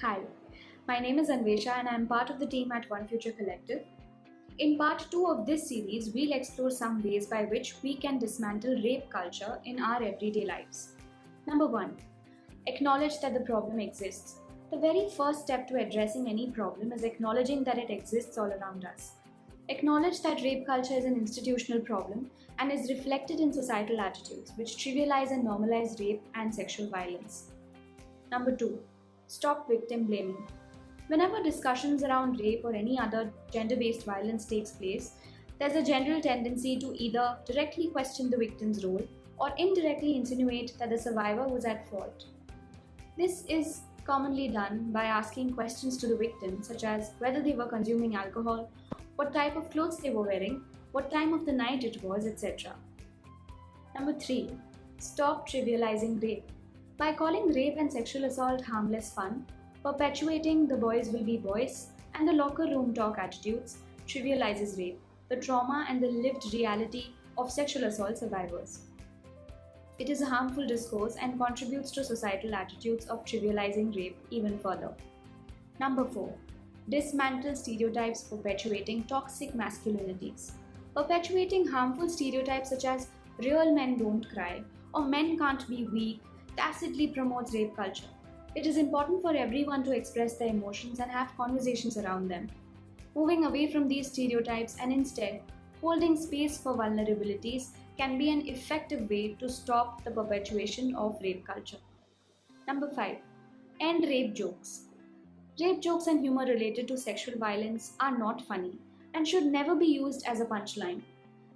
Hi, my name is Anvesha and I am part of the team at One Future Collective. In part 2 of this series, we'll explore some ways by which we can dismantle rape culture in our everyday lives. Number 1. Acknowledge that the problem exists. The very first step to addressing any problem is acknowledging that it exists all around us. Acknowledge that rape culture is an institutional problem and is reflected in societal attitudes which trivialize and normalize rape and sexual violence. Number 2. Stop victim blaming. Whenever discussions around rape or any other gender-based violence takes place, there's a general tendency to either directly question the victim's role or indirectly insinuate that the survivor was at fault. This is commonly done by asking questions to the victim, such as whether they were consuming alcohol, what type of clothes they were wearing, what time of the night it was, etc. Number 3. Stop trivializing rape. By calling rape and sexual assault harmless fun, perpetuating the boys will be boys and the locker room talk attitudes trivializes rape, the trauma and the lived reality of sexual assault survivors. It is a harmful discourse and contributes to societal attitudes of trivializing rape even further. Number 4. Dismantle stereotypes perpetuating toxic masculinities. Perpetuating harmful stereotypes such as real men don't cry or men can't be weak tacitly promotes rape culture. It is important for everyone to express their emotions and have conversations around them, moving away from these stereotypes and instead holding space for vulnerabilities can be an effective way to stop the perpetuation of rape culture. Number 5. End rape jokes. Rape jokes and humor related to sexual violence are not funny and should never be used as a punchline.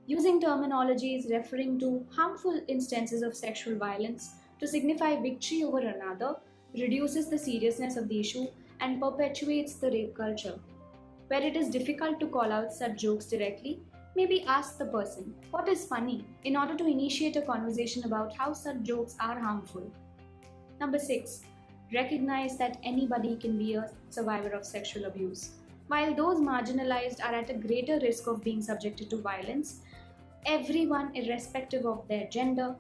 Using terminologies referring to harmful instances of sexual violence to signify victory over another reduces the seriousness of the issue and perpetuates the rape culture. Where it is difficult to call out such jokes directly, maybe ask the person, what is funny, in order to initiate a conversation about how such jokes are harmful. Number 6. Recognize that anybody can be a survivor of sexual abuse. While those marginalized are at a greater risk of being subjected to violence, everyone, irrespective of their gender,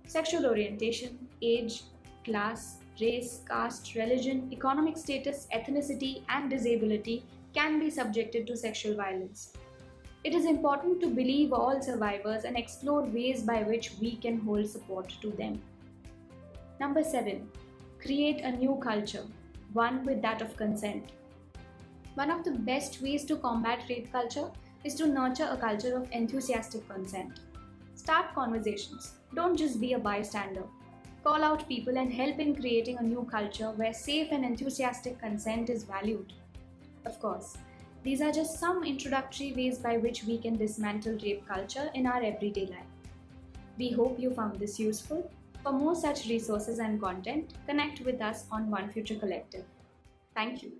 sexual orientation, age, class, race, caste, religion, economic status, ethnicity, and disability can be subjected to sexual violence. It is important to believe all survivors and explore ways by which we can hold support to them. Number 7. Create a new culture, one with that of consent. One of the best ways to combat rape culture is to nurture a culture of enthusiastic consent. Start conversations. Don't just be a bystander. Call out people and help in creating a new culture where safe and enthusiastic consent is valued. Of course, these are just some introductory ways by which we can dismantle rape culture in our everyday life. We hope you found this useful. For more such resources and content, connect with us on One Future Collective. Thank you.